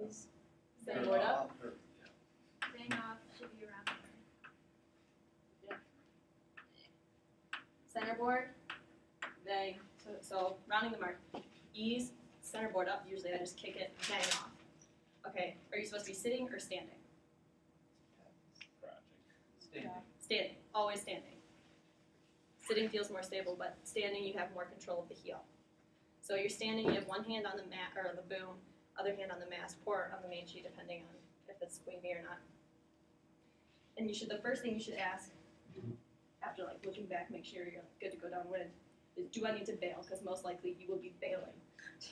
Is centerboard up. Bang off should be around there. Centerboard, bang. So rounding the mark. Ease, centerboard up. Usually I just kick it, bang off. Okay, are you supposed to be sitting or standing? Standing. Standing, always standing. Sitting feels more stable, but standing you have more control of the heel. So you're standing, you have one hand on the mat or the boom, other hand on the mast or on the main sheet, depending on if it's wavy or not. And the first thing you should ask, after like looking back, make sure you're good to go downwind, is do I need to bail? Because most likely you will be bailing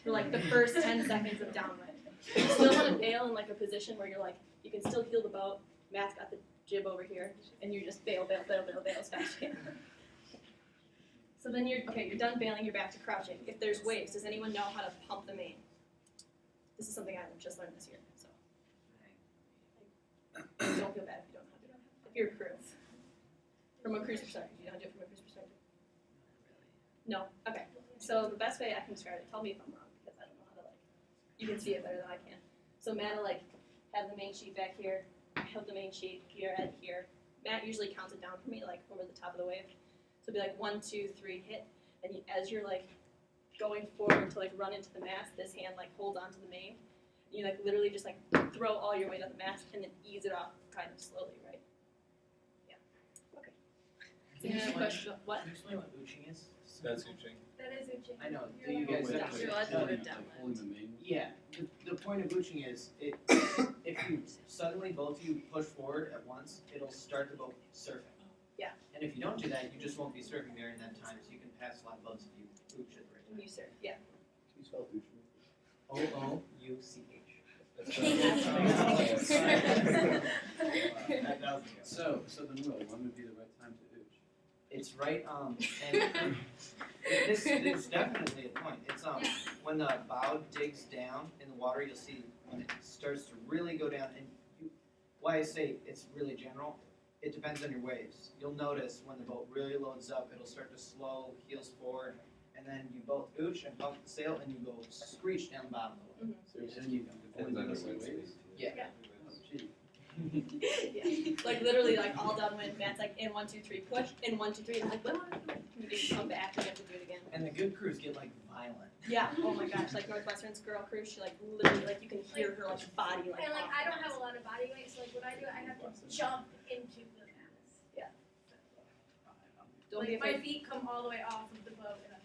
for like the first 10 seconds of downwind. You still want to bail in like a position where you're like, you can still heel the boat, Matt's got the jib over here, and you just bail as fast as you can. So then you're done bailing, you're back to crouching. If there's waves, does anyone know how to pump the main? This is something I just learned this year, so. Don't feel bad if you don't know how to do it. If you're a crew. From a cruise perspective, you don't do it from a cruise perspective? No? Okay. So the best way I can describe it, tell me if I'm wrong, because I don't know how to you can see it better than I can. So Matt will have the main sheet back here, hold the main sheet here and here. Matt usually counts it down for me, over the top of the wave. So it'll be 1, 2, 3, hit, and as you're going forward to run into the mast, this hand holds onto the main. And you literally just throw all your weight on the mast and then ease it off kind of slowly, right? Yeah. Okay. So you have a question? What? Can you explain what ooching is? That's ooching. That is Uchi. I know. Do You're you guys allowed actually? You're allowed to do it downwind. Yeah. The point of ooching is if you suddenly both of you push forward at once, it'll start the boat surfing. Yeah. And if you don't do that, you just won't be surfing there in that time, so you can pass a lot of boats if you ooch at the right time. You surf, yeah. Can you spell ooching? O-O-U-C-H. So then when would be the right time to ooch? It's right, and this is definitely a point. It's when the bow digs down in the water, you'll see when it starts to really go down. And why I say it's really general, it depends on your waves. You'll notice when the boat really loads up, it'll start to slow, heels forward, and then you both ooch and pump the sail, and you go screech down the bottom of the boat. Seriously? Depends on the waves. Yeah. Oh, gee. Yeah. Literally, all downwind. Matt's in 1, 2, 3, push, in 1, 2, 3, and you just come back and you have to do it again. And the good crews get violent. Yeah. Oh my gosh. Northwestern's girl crew, she literally you can hear her body And I don't have a lot of body weight, so what I do, I have to jump into the mast. Yeah. Don't be my afraid. feet come all the way off of the boat, and I'm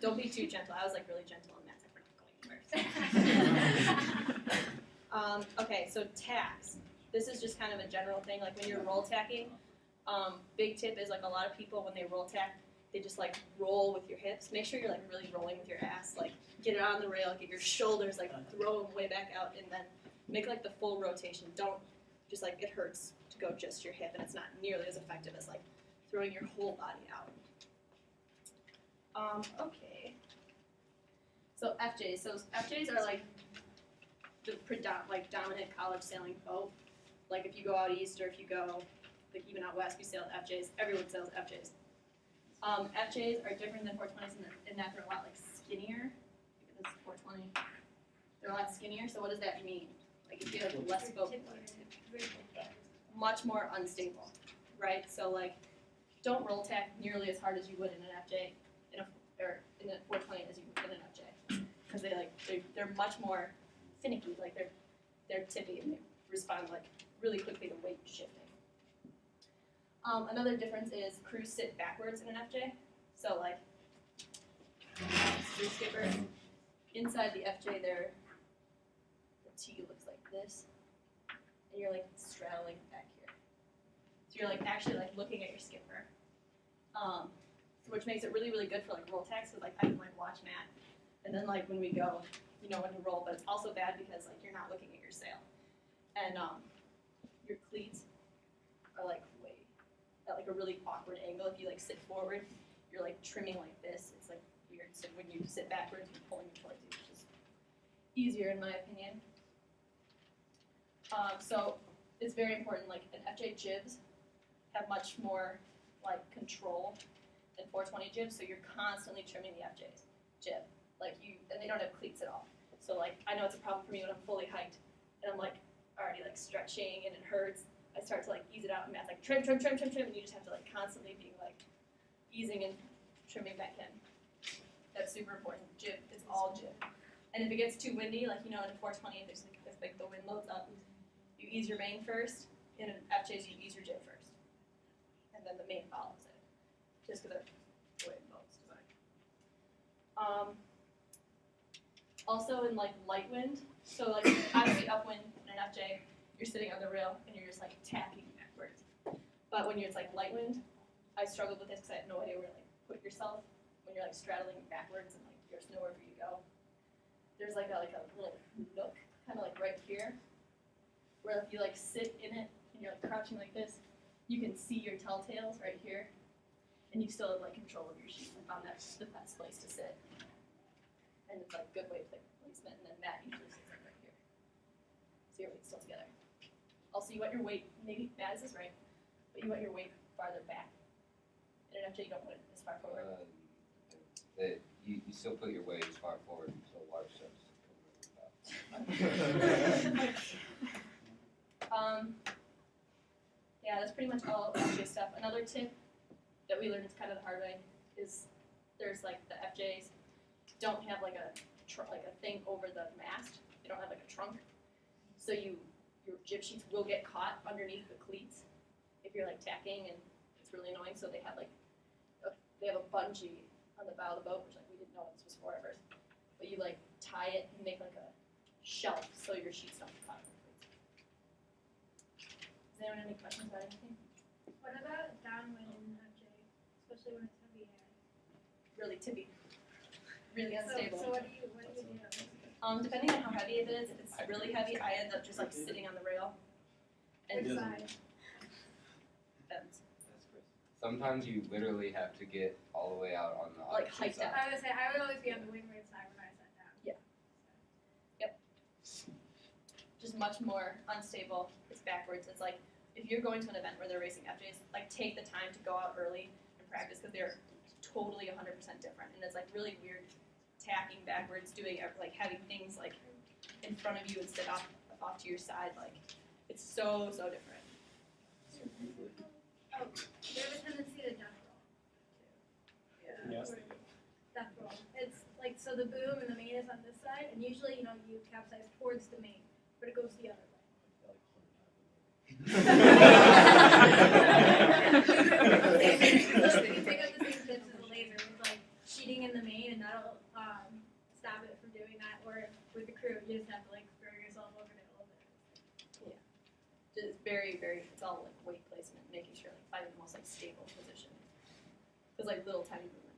Don't be too gentle. I was really gentle, and Matt's we're not going anywhere. Okay, so tacks. This is just kind of a general thing. When you're roll tacking, big tip is a lot of people when they roll tack, they just roll with your hips. Make sure you're really rolling with your ass. Get it on the rail, get your shoulders throw them way back out, and then make the full rotation. Don't just it hurts to go just your hip, and it's not nearly as effective as throwing your whole body out. Okay. So FJs. So FJs are the dominant college sailing boat. If you go out east or if you go even out west, we sail FJs. Everyone sails FJs. FJs are different than 420s in that they're a lot skinnier. Look at this 420. They're a lot skinnier. So what does that mean? If you have less boat, much more unstable, right? So don't roll tack nearly as hard as you would in an FJ in a 420 as you would in an FJ, because they're much more finicky. They're tippy and they respond really quickly to weight shifting. Another difference is crews sit backwards in an FJ. So street skipper, inside the FJ the T looks like this, and you're straddling back here. So you're actually looking at your skipper, which makes it really, really good for roll tacks. Because I can watch Matt, and then when we go, you know when to roll. But it's also bad because you're not looking at your sail, and your cleats are way at a really awkward angle. If you sit forward, you're trimming this. It's weird. So when you sit backwards, you're pulling towards you, which is easier in my opinion. So it's very important. An FJ jibs have much more control than 420 jibs. So you're constantly trimming the FJ's jib. And they don't have cleats at all. So like I know it's a problem for me when I'm fully hiked and I'm like already like stretching and it hurts. I start to like ease it out and Matt's like trim, and you just have to like constantly be like easing and trimming back in. That's super important. Jib, it's all jib. And if it gets too windy, like you know in 420, if like the wind loads up, you ease your main first. In an FJs, you ease your jib first, and then the main follows it, just because of the way boat's designed. Also in like light wind, so like obviously upwind in an FJ, you're sitting on the rail and you're just like tacking backwards. But when it's like light wind, I struggled with this because I had no idea where to like put yourself when you're like straddling backwards and like there's nowhere for you to go. There's like a little nook, kind of like right here, where if you like sit in it and you're like crouching like this, you can see your telltales right here, and you still have like control of your sheet. I found that's the best place to sit, and it's like good weight placement. And then Matt usually sits like right here, so your weight's still together. Also, you want your weight, maybe Matt is this right, but you want your weight farther back. In an FJ, you don't want it as far forward. You still put your weight as far forward until water starts to come really fast. Yeah, that's pretty much all FJ stuff. Another tip that we learned kind of the hard way is there's like the FJs don't have like a thing over the mast. They don't have like a trunk, so your jib sheets will get caught underneath the cleats if you're like tacking, and it's really annoying. So they have a bungee on the bow of the boat, which like we didn't know what this was for at first. But you like tie it and make like a shelf so your sheets don't get caught. Does anyone have any questions about anything? What about downwind in FJ, especially when it's heavy air? Really tippy, really unstable. So what do you do? Depending on how heavy it is, if it's really heavy, I end up just like sitting on the rail and Which just side? bends. Sometimes you literally have to get all the way out on the Like opposite hiked side. out. I would say I would always be on the windward side when I sat down. Just much more unstable. It's backwards. It's like if you're going to an event where they're racing FJs, like take the time to go out early and practice because they're totally 100% different. And it's like really weird tacking backwards, doing like having things like in front of you instead off to your side. Like it's so different. Oh, they have a tendency to death roll, too. Yes. Death roll. It's like, so the boom and the main is on this side, and usually, you capsize towards the main, but it goes the other way. So you pick up the same tips as a laser with like sheeting in the main, and that'll stop it from doing that. Or with the crew, you just have to like throw yourself over it a little bit. It's very, it's all like weight placement, making sure like finding the most like stable position. Because like little tiny movements